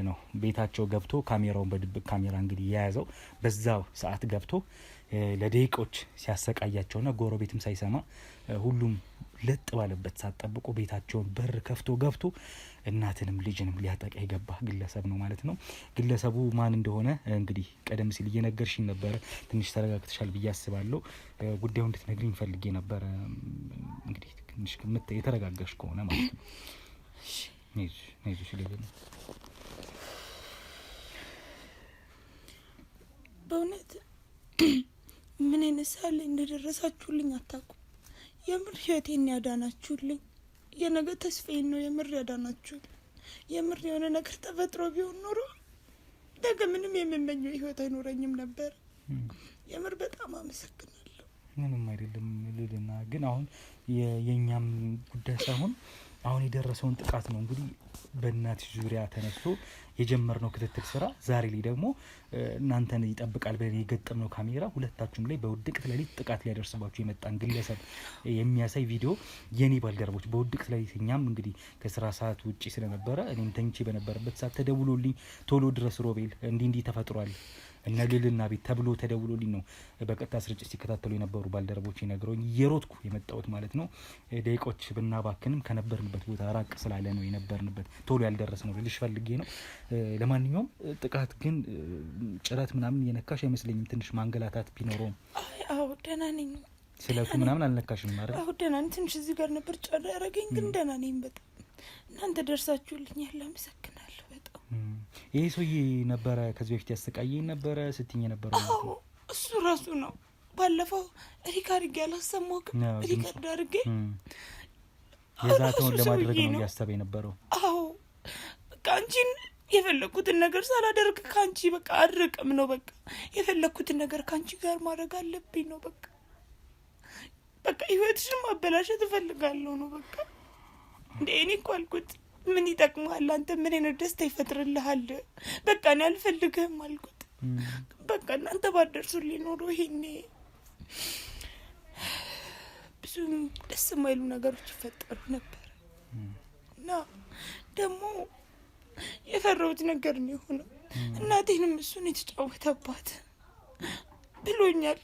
ነው ቤታቸው ገብቶ ካሜራውን በድብቅ ካሜራ እንግዲህ የያዘው በዛው ሰዓት ገብቶ ለደቂቆች ሲያሰቃያቸውና ጎረቤትም ሳይሰማ ሁሉም ለጥ ባለበት ሰዓት ጠብቆ ቤታቸውን በር ከፍቶ ገብቶ እናትንም ልጅንም ሊያጠቃ የገባ ግለሰብ ነው ማለት ነው። ግለሰቡ ማን እንደሆነ እንግዲህ ቀደም ሲል እየነገርሽኝ ነበረ። ትንሽ ተረጋግተሻል ብዬ አስባለሁ። ጉዳዩ እንድትነግሪኝ ፈልጌ ነበረ። እንግዲህ ትንሽ የተረጋጋሽ ከሆነ ማለት ነው። በእውነት ምን አይነት ሰዓት ላይ እንደደረሳችሁልኝ አታውቁም። የምር ህይወቴን ያዳናችሁልኝ፣ የነገ ተስፋዬን ነው የምር ያዳናችሁልኝ። የምር የሆነ ነገር ተፈጥሮ ቢሆን ኖሮ ነገ ምንም የምመኘው ህይወት አይኖረኝም ነበር። የምር በጣም አመሰግናለሁ። ምንም አይደለም ልልና ግን አሁን የኛም ጉዳይ ሳይሆን አሁን የደረሰውን ጥቃት ነው እንግዲህ በእናትሽ ዙሪያ ተነስቶ የጀመርነው ክትትል ስራ ዛሬ ላይ ደግሞ እናንተን ይጠብቃል ብለን የገጠምነው ካሜራ ሁለታችሁም ላይ በውድቅት ሌሊት ጥቃት ሊያደርስባችሁ የመጣን ግለሰብ የሚያሳይ ቪዲዮ የኔ ባልደረቦች በውድቅት ሌሊት እኛም እንግዲህ ከስራ ሰዓት ውጪ ስለነበረ እኔም ተኝቼ በነበረበት ሰዓት ተደውሎልኝ ቶሎ ድረስ ሮቤል እንዲህ ተፈጥሯል እነ ልልና ቤት ተብሎ ተደውሎልኝ ነው በቀጥታ ስርጭት ሲከታተሉ የነበሩ ባልደረቦች ነግረውኝ እየሮጥኩ የመጣሁት ማለት ነው። ደቂቆች ብናባክንም ከነበርንበት ቦታ ራቅ ስላለ ነው የነበርንበት ቶሎ ያልደረስነው ልልሽ ፈልጌ ነው። ለማንኛውም ጥቃት ግን ጭረት ምናምን የነካሽ አይመስለኝም። ትንሽ ማንገላታት ቢኖረውም አዎ ደህና ነኝ። ስለቱ ምናምን አልነካሽም ማለት? አዎ ደህና ነኝ። ትንሽ እዚህ ጋር ነበር ጫራ ያረገኝ ግን ደህና ነኝ በጣም። እናንተ ደርሳችሁልኛል፣ አመሰግናለሁ በጣም። ይሄ ሰውዬ ነበረ ከዚህ በፊት ያስተቃየኝ ነበረ ስትኝ ነበረ? አዎ እሱ ራሱ ነው። ባለፈው ሪካርድ ያላሰማሁም ሪካርድ አድርጌ የዛተውን ለማድረግ ነው ያሰበ የነበረው። አዎ በቃ አንቺን የፈለኩትን ነገር ሳላደርግ ካንቺ በቃ አድርቅም ነው በቃ የፈለኩትን ነገር ካንቺ ጋር ማድረግ አለብኝ ነው በቃ ህይወትሽን ማበላሸት እፈልጋለሁ ነው በቃ። እንዴ እኔ እኮ አልኩት ምን ይጠቅማል አንተ ምን አይነት ደስታ ይፈጥርልሃል? በቃ እኔ አልፈልግህም አልኩት። በቃ እናንተ ባደርሱልኝ ኖሮ ይሄኔ ብዙ ደስ የማይሉ ነገሮች ይፈጠሩ ነበር። እና ደግሞ የፈራሁት ነገር ነው የሆነው። እናቴንም እሱን የተጫወተባት ብሎኛል።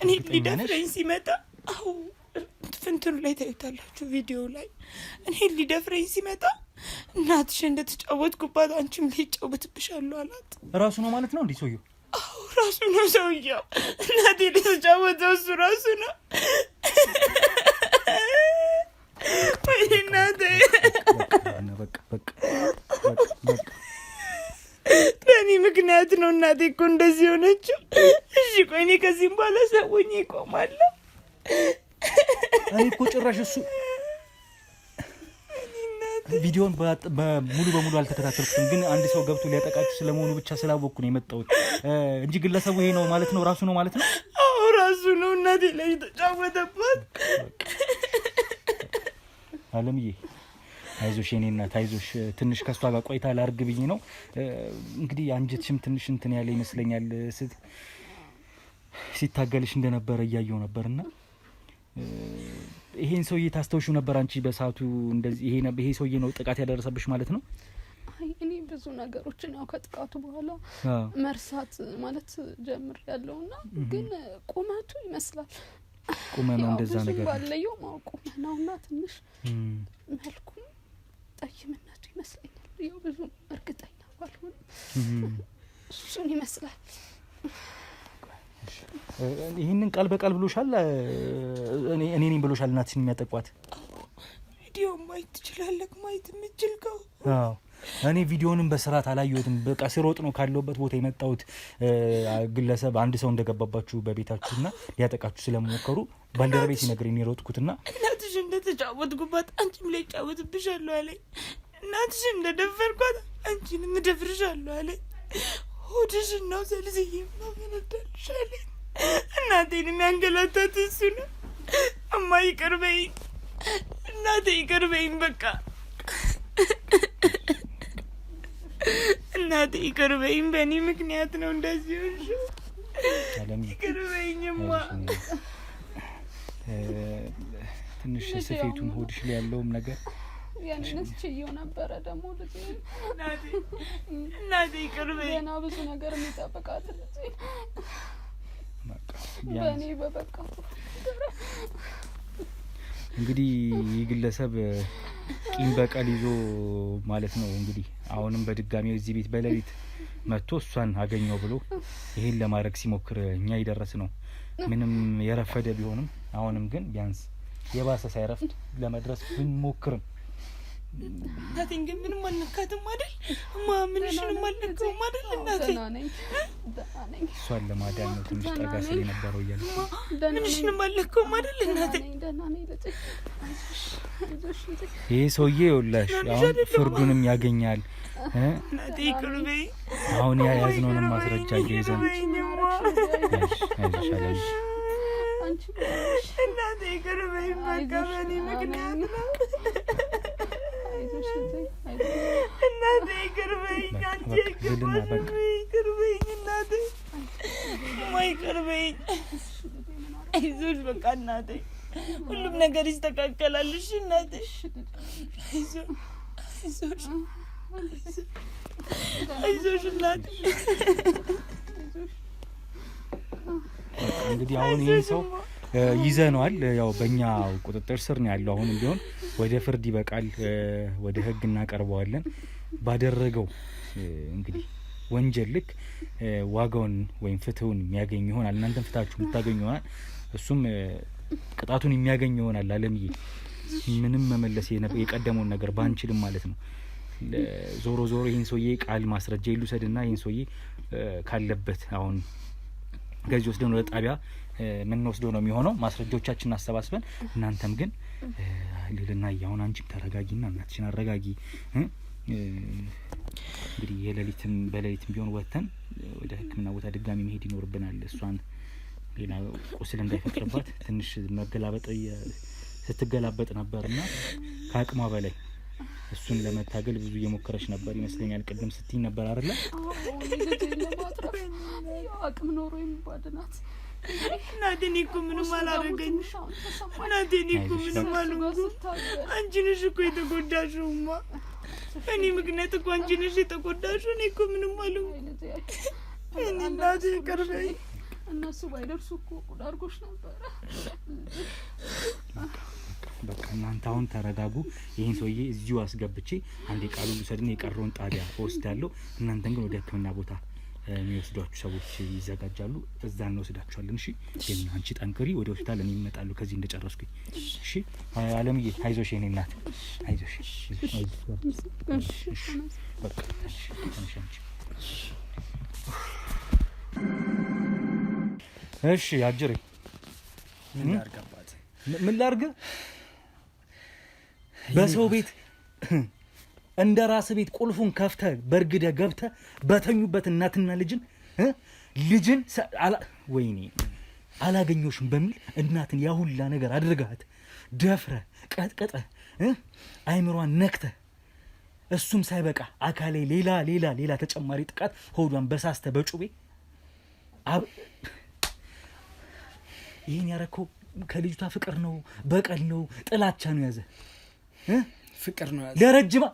እኔ ሊደፍረኝ ሲመጣ ፍንትኑ ላይ ታዩታላችሁ ቪዲዮ ላይ እኔ ሊደፍረኝ ሲመጣ እናትሽ እንደተጫወትኩባት አንቺም ሊጫወትብሻለሁ አላት። ራሱ ነው ማለት ነው እንዴ ሰውየው? አዎ ራሱ ነው ሰውየው። እናቴ ሊጫወተው እሱ ራሱ ነው። ወይ እናቴ በቃ በእኔ ምክንያት ነው እናቴ እኮ እንደዚህ ሆነችው። እሺ ቆይ እኔ ከዚህም በኋላ ሰውኝ ይቆማለሁ። እኔ እኮ ጭራሽ እሱ ቪዲዮን ሙሉ በሙሉ አልተከታተልኩትም፣ ግን አንድ ሰው ገብቶ ሊያጠቃችሁ ስለመሆኑ ብቻ ስላወቅኩ ነው የመጣሁት እንጂ ግለሰቡ ይሄ ነው ማለት ነው? ራሱ ነው ማለት ነው? አዎ ራሱ ነው። እናቴ ላይ ተጫወተባት። አለምዬ አይዞሽ የኔ እናት አይዞሽ። ትንሽ ከሷ ጋር ቆይታ ላርግ ብዬ ነው እንግዲህ። አንጀትሽም ትንሽ እንትን ያለ ይመስለኛል። ሲታገልሽ እንደነበረ እያየው ነበርና ይሄን ሰውዬ ታስተውሽው ነበር አንቺ በሰዓቱ? እንደዚህ ይሄ ሰውዬ ነው ጥቃት ያደረሰብሽ ማለት ነው? አይ እኔ ብዙ ነገሮችን ያው ከጥቃቱ በኋላ መርሳት ማለት ጀምር ያለውና ግን ቁመቱ ይመስላል ቁመናው እንደዛ ነገር ባለየው ቁመናውና ትንሽ መልኩ ጠይምነቱ ይመስለኛል። ያው ብዙ እርግጠኛ ባልሆንም እሱን ይመስላል። ይሄንን ቃል በቃል ብሎሻል? እኔ ነኝ ብሎሻል እናትሽን የሚያጠቋት? ቪዲዮ ማየት ትችላለህ? ማየት የምትችልከው? አዎ እኔ ቪዲዮንም በስርዓት አላየሁትም። በቃ ሲሮጥ ነው ካለውበት ቦታ የመጣሁት። ግለሰብ አንድ ሰው እንደገባባችሁ በቤታችሁና ሊያጠቃችሁ ስለሞከሩ ባልደረቤ ሲነግረኝ የሮጥኩትና እናትሽ እንደተጫወትኩባት አንቺም ላይ ጫወትብሻለሁ አለኝ። እናትሽ እንደደፈርኳት አንቺንም እደፍርሻለሁ አለኝ። ሆድሽን ነው ዘልዝዬ ማፈነዳልሽ አለኝ። እናቴን የሚያንገላታት እሱ ነው። እማ ይቅር በይኝ እናቴ ይቅር በይኝ በቃ እናቴ ይቅር በይኝ። በእኔ ምክንያት ነው እንደዚህ ሆንሽው። ይቅር በይኝማ። ትንሽ ስፌቱን ሆድሽ ላይ ያለውም ነገር ያንንስ ችየው ነበረ። ደግሞ ልጅ እናቴ ይቅር በይኝ። ገና ብዙ ነገር የሚጠብቃት ልጅ በእኔ በበቃ እንግዲህ ግለሰብ ቂም በቀል ይዞ ማለት ነው እንግዲህ አሁንም በድጋሚ እዚህ ቤት በሌሊት መጥቶ እሷን አገኘው ብሎ ይሄን ለማድረግ ሲሞክር እኛ ይደረስ ነው። ምንም የረፈደ ቢሆንም አሁንም ግን ቢያንስ የባሰ ሳይረፍድ ለመድረስ ብንሞክርም እናቴን ግን ምንም አልነካትም አይደል? ምንሽንም አልነካውም አይደል? እናቴ እሷን ለማዳን ነው ትንሽ ጠጋ ሲል የነበረው እያለ ምንሽንም አልነካውም አይደል? እናቴ ይሄ ሰውዬ ይኸውልሽ አሁን ፍርዱንም ያገኛል። እናቴ ይቅር በይኝ። አሁን ያዝነውንም ማስረጃ ይዘን እናቴ ይቅር በይኝ በቃ በእኔ ምክንያት ነው። እናቴ ይቅር በይኝ። አንቺ ይቅር በይኝ እናቴ ይቅር በይኝ። አይዞሽ በቃ እናቴ ሁሉም ነገር ይስተካከላል። እሺ እናቴ አይዞሽ እናቴ። እንግዲህ አሁን ይሄን ሰው ይዘነዋል። ያው በእኛ ቁጥጥር ስር ነው ያለው። አሁንም ቢሆን ወደ ፍርድ ይበቃል፣ ወደ ህግ እናቀርበዋለን። ባደረገው እንግዲህ ወንጀል ልክ ዋጋውን ወይም ፍትሁን የሚያገኝ ይሆናል። እናንተም ፍታችሁ የምታገኙ ይሆናል፣ እሱም ቅጣቱን የሚያገኝ ይሆናል። አለምዬ ምንም መመለስ የቀደመውን ነገር ባንችልም ማለት ነው። ዞሮ ይሄን ሰውዬ ቃል ማስረጃ ይሉሰድና ይሄን ሰውዬ ካለበት አሁን ከዚህ ወስደን ወደ ጣቢያ ምን ወስዶ ነው የሚሆነው ማስረጃዎቻችንን አሰባስበን እናንተም ግን ሌልና ያውን አንቺም ተረጋጊና እናትሽን አረጋጊ እንግዲህ በሌሊትም ቢሆን ወተን ወደ ሕክምና ቦታ ድጋሚ መሄድ ይኖርብናል። እሷን ሌላ ቁስል እንዳይፈጥርባት ትንሽ መገላበጥ ስትገላበጥ ነበርና ከአቅሟ በላይ እሱን ለመታገል ብዙ እየሞከረች ነበር ይመስለኛል። ቅድም ስትይ ነበር አይደለ? አቅም ኖሮ የሚባድናት እናቴን እኮ ምንም አላደረገኝ። እናቴን እኮ ምንም አልሆንኩም። አንቺ ነሽ እኮ የተጎዳሽውማ። እኔ ምክንያት እኮ አንቺ ነሽ የተጎዳሽው። እኔ እኮ ምንም አልሆንኩም። እኔ እናቴ ቀርበኝ እነሱ ባይደርሱ እኮ ቁዳርጎሽ ነበር። በቃ እናንተ አሁን ተረጋጉ። ይሄን ሰውዬ እዚሁ አስገብቼ አንዴ ቃሉን ልውሰድና የቀረውን ጣቢያ ወስዳለሁ። እናንተን ግን ወደ ሕክምና ቦታ የሚወስዷችሁ ሰዎች ይዘጋጃሉ። እዛ እንወስዳችኋለን። እሺ ግን አንቺ ጠንክሪ፣ ወደ ሆስፒታል እኔ እመጣለሁ ከዚህ እንደጨረስኩኝ። እሺ አለምዬ አይዞሽ የኔ እናት አይዞሽ። በቃ እሺ አንቺ እሺ አጅሬ ምን ላርግ? በሰው ቤት እንደ ራስ ቤት ቁልፉን ከፍተ በርግደ ገብተ በተኙበት እናትና ልጅን ወይኔ አላገኘሽም በሚል እናትን ያሁላ ነገር አድርጋት ደፍረ ቀጥቀጠ አይምሯን ነክተ እሱም ሳይበቃ አካሌ ሌላ ተጨማሪ ጥቃት ሆዷን በሳስተ በጩቤ ይሄን ያረከው ከልጅቷ ፍቅር ነው በቀል ነው ጥላቻ ነው ያዘ ፍቅር ነው ያዘ ለረጅም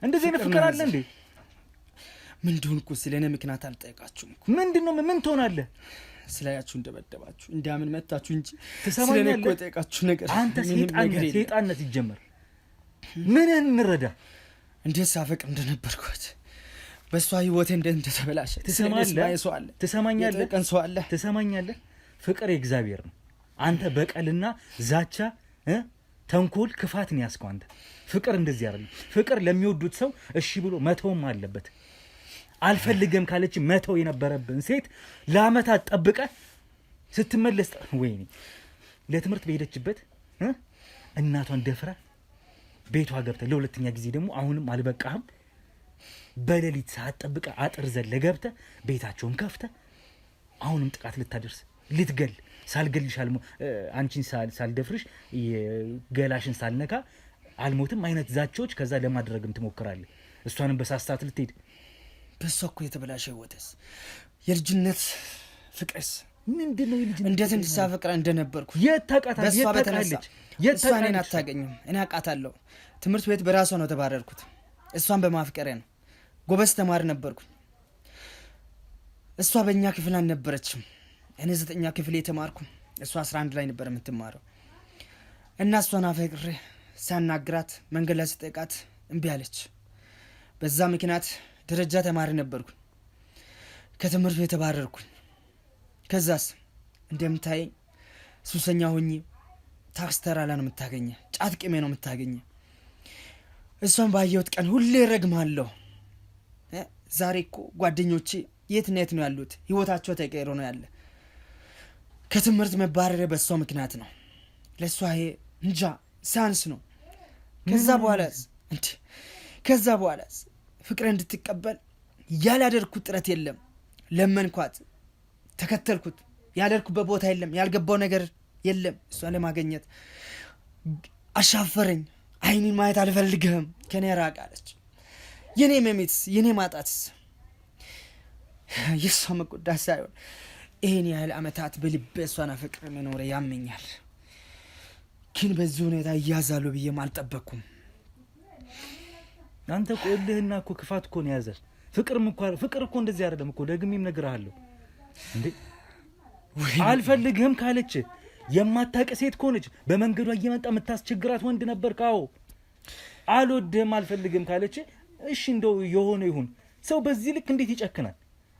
እንደዚህ ነው ፍቅር አለ እንዴ? ምን እንደሆንኩ ስለኔ ምክንያት አልጠይቃችሁም እኮ ምንድነው ምን ትሆናለህ? ስላያችሁ እንደበደባችሁ እንዲያምን መታችሁ እንጂ ስለኔ እኮ ጠይቃችሁ ነገር አንተ ሰይጣንነት ይጀመር ምን እንረዳ እንዴት ሳፈቅር እንደነበርኩት በሷ ህይወቴ እንደተበላሸ ትሰማኛለህ? ፍቅር የእግዚአብሔር ነው። አንተ በቀልና ዛቻ ተንኮል ክፋትን ያስከው አንተ። ፍቅር እንደዚህ አይደለም። ፍቅር ለሚወዱት ሰው እሺ ብሎ መተውም አለበት። አልፈልገም ካለች መተው የነበረብን ሴት ለአመታት ጠብቀ ስትመለስ ወይኔ ለትምህርት በሄደችበት እናቷን ደፍራ ቤቷ ገብተ ለሁለተኛ ጊዜ ደግሞ አሁንም አልበቃህም በሌሊት ሰዓት ጠብቀ አጥር ዘለ ገብተ ቤታቸውን ከፍተ አሁንም ጥቃት ልታደርስ ልትገል ሳልገልሽ አንቺን ሳልደፍርሽ ገላሽን ሳልነካ አልሞትም አይነት ዛቻዎች ከዛ ለማድረግም ትሞክራለህ። እሷንም በሳስታት ልትሄድ በሷ እኮ የተበላሸ ህይወትስ የልጅነት ፍቅርስ ምንድነው? የልጅነት እንዴት እንድሳፈቅራ እንደነበርኩ የታቃታለች እሷ እኔን አታገኝም። እኔ አውቃታለሁ። ትምህርት ቤት በራሷ ነው ተባረርኩት። እሷን በማፍቀሬ ነው። ጎበዝ ተማሪ ነበርኩኝ። እሷ በእኛ ክፍል አልነበረችም። እኔ 9ኛ ክፍል የተማርኩ እሷ 11 ላይ ነበር የምትማረው እና እሷን አፈቅሬ ሳናግራት መንገድ ላይ ስጠይቃት እምቢ አለች። በዛ ምክንያት ደረጃ ተማሪ ነበርኩ። ከትምህርት ቤት ተባረርኩኝ። ከዛስ እንደምታየኝ ሱሰኛ ሆኜ ታክስ ተራ ላይ ነው የምታገኘ፣ ጫት ቅሜ ነው የምታገኘ። እሷን ባየሁት ቀን ሁሌ ረግማለሁ። ዛሬ እኮ ጓደኞቼ የት ነው ያሉት? ህይወታቸው ተቀይሮ ነው ያለ። ከትምህርት መባረሬ በሷ ምክንያት ነው። ለሷ ይሄ እንጃ ሳንስ ነው። ከዛ በኋላ ፍቅሬ እንድትቀበል ያላደረኩት ጥረት የለም። ለመንኳት፣ ተከተልኩት። ያደርኩበት ቦታ የለም፣ ያልገባው ነገር የለም። እሷ ለማግኘት አሻፈረኝ። አይኔን ማየት አልፈልግህም፣ ከኔ ራቅ አለች። የኔ መሜትስ የኔ ማጣትስ የሷ መጎዳት ሳይሆን ይሄን ያህል አመታት በልቤ እሷን አፈቅሬ መኖሬ ያመኛል። ግን በዚህ ሁኔታ እያዛለሁ ብዬም አልጠበቅኩም። አንተ ቆልህና እኮ ክፋት እኮ ነው ያዘ። ፍቅር እኮ እንደዚህ አይደለም እኮ። ደግሜም ነግሬሃለሁ እንዴ አልፈልግህም ካለች የማታውቅ ሴት ከሆነች በመንገዷ እየመጣ የምታስቸግራት ወንድ ነበርካው። አልወድህም አልፈልግም ካለች እሺ እንደው የሆነ ይሁን። ሰው በዚህ ልክ እንዴት ይጨክናል?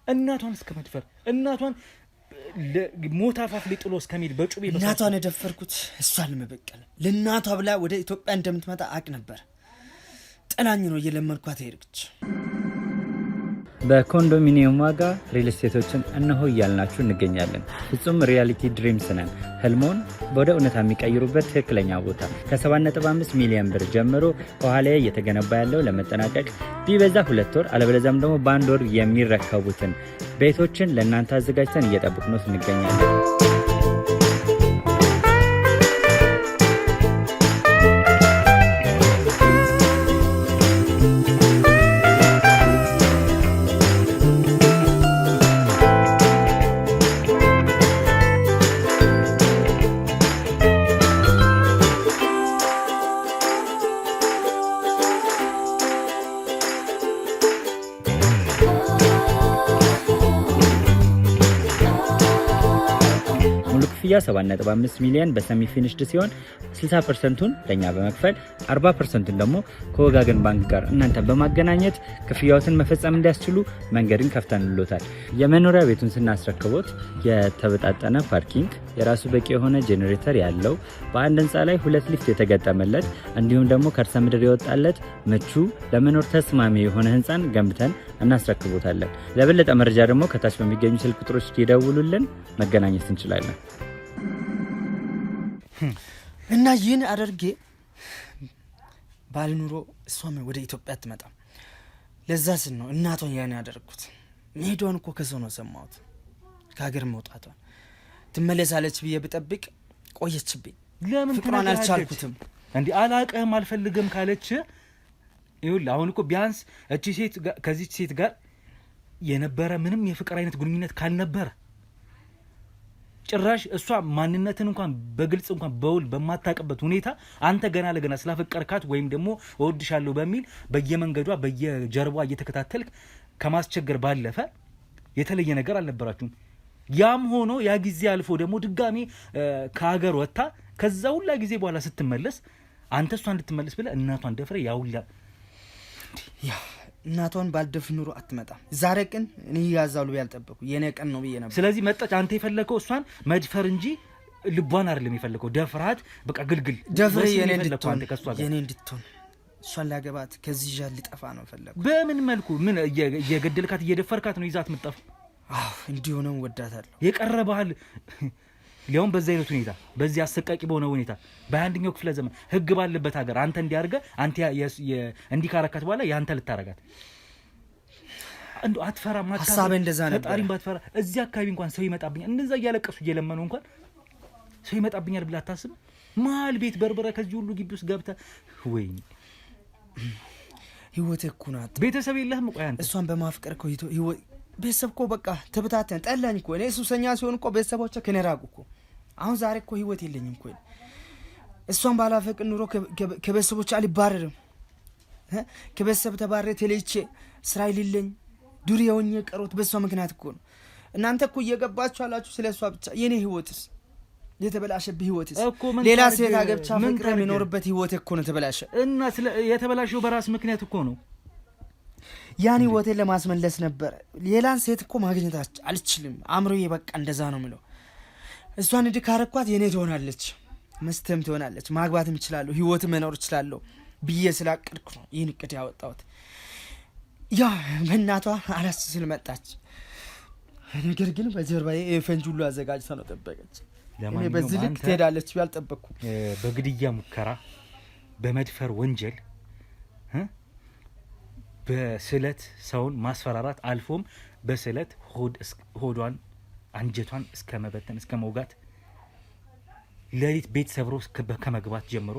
እናቷን እስከ መድፈር እናቷን ሞት አፋፍ ላይ ጥሎ እስከሚል በጩቤ እናቷን የደፈርኩት እሷን ለመበቀል ለእናቷ ብላ ወደ ኢትዮጵያ እንደምትመጣ አቅ ነበር። ጥላኝ ነው እየለመንኳት ሄድኩት። በኮንዶሚኒየም ዋጋ ሪል ስቴቶችን እነሆ እያልናችሁ እንገኛለን። ፍጹም ሪያሊቲ ድሪምስ ነን። ህልሞን ወደ እውነታ የሚቀይሩበት ትክክለኛ ቦታ ከ7.5 ሚሊዮን ብር ጀምሮ ከኋላ እየተገነባ ያለው ለመጠናቀቅ ቢበዛ 2 ወር አለበለዚያም ደግሞ በ1 ወር የሚረከቡትን ቤቶችን ለእናንተ አዘጋጅተን እየጠበቅነው እንገኛለን። ክፍያ 7.5 ሚሊዮን በሰሚ ፊኒሽድ ሲሆን 60%ቱን ለኛ በመክፈል 40%ቱን ደግሞ ከወጋገን ባንክ ጋር እናንተ በማገናኘት ክፍያዎትን መፈጸም እንዲያስችሉ መንገድን ከፍተንልዎታል። የመኖሪያ ቤቱን ስናስረክቦት የተበጣጠነ ፓርኪንግ፣ የራሱ በቂ የሆነ ጄኔሬተር ያለው በአንድ ህንፃ ላይ 2 ሊፍት የተገጠመለት እንዲሁም ደግሞ ከርሰ ምድር የወጣለት ምቹ ለመኖር ተስማሚ የሆነ ህንፃን ገንብተን እናስረክቦታለን። ለበለጠ መረጃ ደግሞ ከታች በሚገኙ ስልክ ቁጥሮች ይደውሉልን፣ መገናኘት እንችላለን። እና ይህን አድርጌ ባልኑሮ እሷም ወደ ኢትዮጵያ አትመጣም። ለዛ ስል ነው እናቷን ያን ያደረኩት። መሄዷን እኮ ከሰው ነው ሰማሁት፣ ከሀገር መውጣቷን። ትመለሳለች ብዬ ብጠብቅ ቆየችብኝ። ለምን ፍቅሯን አልቻልኩትም። እንዴ አላቀህም አልፈልግም ካለች ይኸውልህ አሁን እኮ ቢያንስ እቺ ሴት ከዚች ሴት ጋር የነበረ ምንም የፍቅር አይነት ግንኙነት ካልነበረ ጭራሽ እሷ ማንነትን እንኳን በግልጽ እንኳን በውል በማታቀበት ሁኔታ አንተ ገና ለገና ስላፈቀርካት ወይም ደግሞ እወድሻለሁ በሚል በየመንገዷ በየጀርባ እየተከታተልክ ከማስቸገር ባለፈ የተለየ ነገር አልነበራችሁም። ያም ሆኖ ያ ጊዜ አልፎ ደግሞ ድጋሚ ከሀገር ወጣ ከዛ ሁላ ጊዜ በኋላ ስትመለስ አንተ እሷ እንድትመለስ ብለህ እናቷን ደፍረ ያውላ እናቷን ባልደፍ ኑሮ አትመጣም። ዛሬ ቀን እኔ ያዛሉ ያልጠበቁ የኔ ቀን ነው ብዬ ነበር። ስለዚህ መጣች። አንተ የፈለከው እሷን መድፈር እንጂ ልቧን አይደለም የፈለከው። ደፍራት በቃ ግልግል ደፍሬ የኔ እንድትሆን እሷን ላገባት ከዚህ ጃል ሊጠፋ ነው ፈለኩ። በምን መልኩ ምን እየገደልካት እየደፈርካት ነው ይዛት ምጠፋ? እንዲሆነው ወዳታለሁ። የቀረበሃል ሊያውም በዛ አይነት ሁኔታ በዚህ አሰቃቂ በሆነ ሁኔታ በአንደኛው ክፍለ ዘመን ህግ ባለበት ሀገር አንተ እንዲያርገ አንተ እንዲካረካት በኋላ ያንተ ልታረጋት እንዴ አትፈራ ማታ ሐሳብ እንደዛ ነበር። ፈጣሪም ባትፈራ እዚህ አካባቢ እንኳን ሰው ይመጣብኛል እንደዛ እያለቀሱ እየለመኑ እንኳን ሰው ይመጣብኛል ብላ አታስብ። መሀል ቤት በርበረ ከዚህ ሁሉ ግቢ ውስጥ ገብተ ወይኔ ህይወት እኮ ናት። ቤተሰብ የለህም? ቆይ አንተ እሷን በማፍቀር እኮ ህይወት ቤተሰብ እኮ በቃ ተበታተን ጠላኝ እኮ። እኔ ሱሰኛ ሲሆን እኮ ቤተሰቦቼ ከኔ ራቁ እኮ። አሁን ዛሬ እኮ ህይወት የለኝም እኮ። እሷን ባላፈቅር ኑሮ ከቤተሰቦቼ አልባረርም። ከቤተሰብ ተባረረ ተለይቼ ስራ ይልልኝ ዱር የሆኜ ቀሮት በሷ ምክንያት እኮ ነው። እናንተ እኮ እየገባችሁ አላችሁ ስለሷ ብቻ። የኔ ህይወትስ የተበላሸብህ ህይወትስ ሌላ ሴት አገብቻ ፍቅር የሚኖርበት ህይወት እኮ ነው ተበላሸ። እና የተበላሸው በራስ ምክንያት እኮ ነው። ያን ህይወቴን ለማስመለስ ነበር። ሌላን ሴት እኮ ማግኘት አልችልም። አምሮዬ በቃ እንደዛ ነው ምለው። እሷን እንድካረኳት የኔ ትሆናለች፣ መስተም ትሆናለች፣ ማግባትም እችላለሁ፣ ህይወት መኖር እችላለሁ ብዬ ስላቀድኩ ነው ይህን እቅድ ያወጣሁት። ያ በእናቷ አላስችል መጣች። ነገር ግን በጀርባዬ የፈንጅ ሁሉ አዘጋጅታ ነው ጠበቀች። እኔ በዚህ ልክ ትሄዳለች ያልጠበቅኩ። በግድያ ሙከራ፣ በመድፈር ወንጀል፣ በስለት ሰውን ማስፈራራት አልፎም በስለት ሆዷን አንጀቷን እስከ መበተን እስከ መውጋት ሌሊት ቤት ሰብሮ ከመግባት ጀምሮ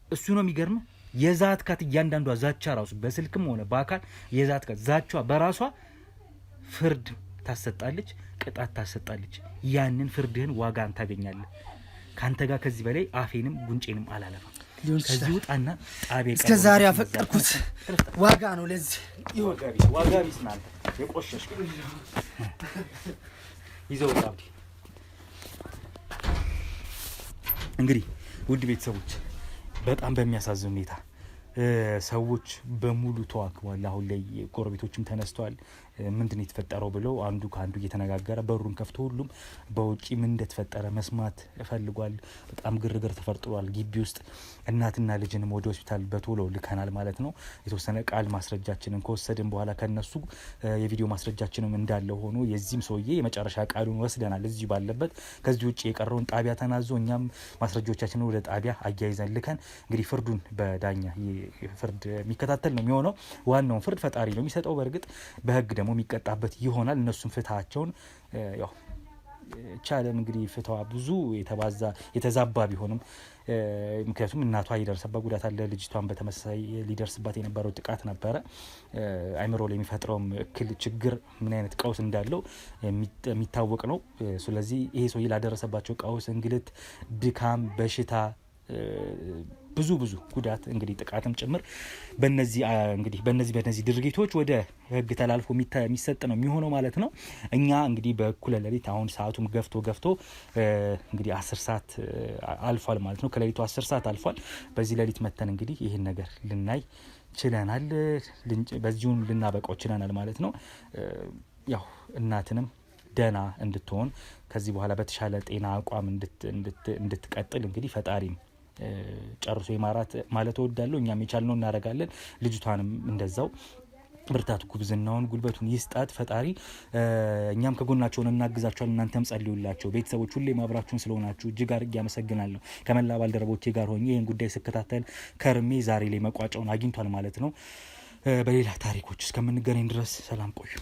እሱ ነው የሚገርም። የዛት ካት እያንዳንዷ ዛቻ ራሱ በስልክም ሆነ በአካል የዛት ካት ዛቻ በራሷ ፍርድ ታሰጣለች፣ ቅጣት ታሰጣለች። ያንን ፍርድህን ዋጋን ታገኛለህ። ካንተ ጋር ከዚህ በላይ አፌንም ጉንጬንም አላለፋም። ከዚህ ውጣና ጣቤ እስከ ዛሬ አፈቀርኩት ዋጋ ነው። ለዚህ ዋጋ ቢስ ናንተ የቆሸሽ ይዘው ጣብ። እንግዲህ ውድ ቤተሰቦች በጣም በሚያሳዝን ሁኔታ ሰዎች በሙሉ ተዋክቧል። አሁን ላይ ጎረቤቶችም ተነስተዋል። ምንድን የተፈጠረው ብለው አንዱ ከአንዱ እየተነጋገረ በሩን ከፍቶ ሁሉም በውጪ ምን እንደተፈጠረ መስማት ፈልጓል። በጣም ግርግር ተፈጥሯል ግቢ ውስጥ። እናትና ልጅንም ወደ ሆስፒታል በቶሎ ልከናል ማለት ነው። የተወሰነ ቃል ማስረጃችንን ከወሰድን በኋላ ከነሱ የቪዲዮ ማስረጃችንም እንዳለ ሆኖ የዚህም ሰውዬ የመጨረሻ ቃሉን ወስደናል እዚሁ ባለበት። ከዚህ ውጭ የቀረውን ጣቢያ ተናዞ እኛም ማስረጃዎቻችንን ወደ ጣቢያ አያይዘን ልከን እንግዲህ ፍርዱን በዳኛ ፍርድ የሚከታተል ነው የሚሆነው። ዋናውን ፍርድ ፈጣሪ ነው የሚሰጠው። በእርግጥ በህግ ደግሞ የሚቀጣበት ይሆናል። እነሱም ፍትሃቸውን ያው ቻለም እንግዲህ ፍትዋ ብዙ የተዛባ ቢሆንም ምክንያቱም እናቷ የደረሰባት ጉዳት አለ። ልጅቷን በተመሳሳይ ሊደርስባት የነበረው ጥቃት ነበረ። አይምሮ ላይ የሚፈጥረውም እክል ችግር ምን አይነት ቀውስ እንዳለው የሚታወቅ ነው። ስለዚህ ይሄ ሰውዬ ላደረሰባቸው ቀውስ፣ እንግልት፣ ድካም፣ በሽታ ብዙ ጉዳት እንግዲህ ጥቃትም ጭምር በእነዚህ ድርጊቶች ወደ ህግ ተላልፎ የሚሰጥ ነው የሚሆነው ማለት ነው። እኛ እንግዲህ በእኩለ ሌሊት አሁን ሰዓቱም ገፍቶ እንግዲህ 10 ሰዓት አልፏል ማለት ነው። ከሌሊቱ 10 ሰዓት አልፏል። በዚህ ሌሊት መተን እንግዲህ ይህን ነገር ልናይ ችለናል። በዚሁም ልናበቃው ችለናል ማለት ነው። ያው እናትንም ደህና እንድትሆን ከዚህ በኋላ በተሻለ ጤና አቋም እንድትቀጥል እንግዲህ ፈጣሪም ጨርሶ ይማራት ማለት እወዳለሁ። እኛም የቻልነው እናደርጋለን። ልጅቷንም እንደዛው ብርታት ጉብዝናውን ጉልበቱን ይስጣት ፈጣሪ። እኛም ከጎናቸውን እናግዛቸዋል። እናንተም ጸልዩላቸው። ቤተሰቦች ሁሌም አብራችሁን ስለሆናችሁ እጅግ አድርጌ አመሰግናለሁ። ከመላ ባልደረቦቼ ጋር ሆኜ ይህን ጉዳይ ስከታተል ከርሜ ዛሬ ላይ መቋጫውን አግኝቷል ማለት ነው። በሌላ ታሪኮች እስከምንገናኝ ድረስ ሰላም ቆዩ።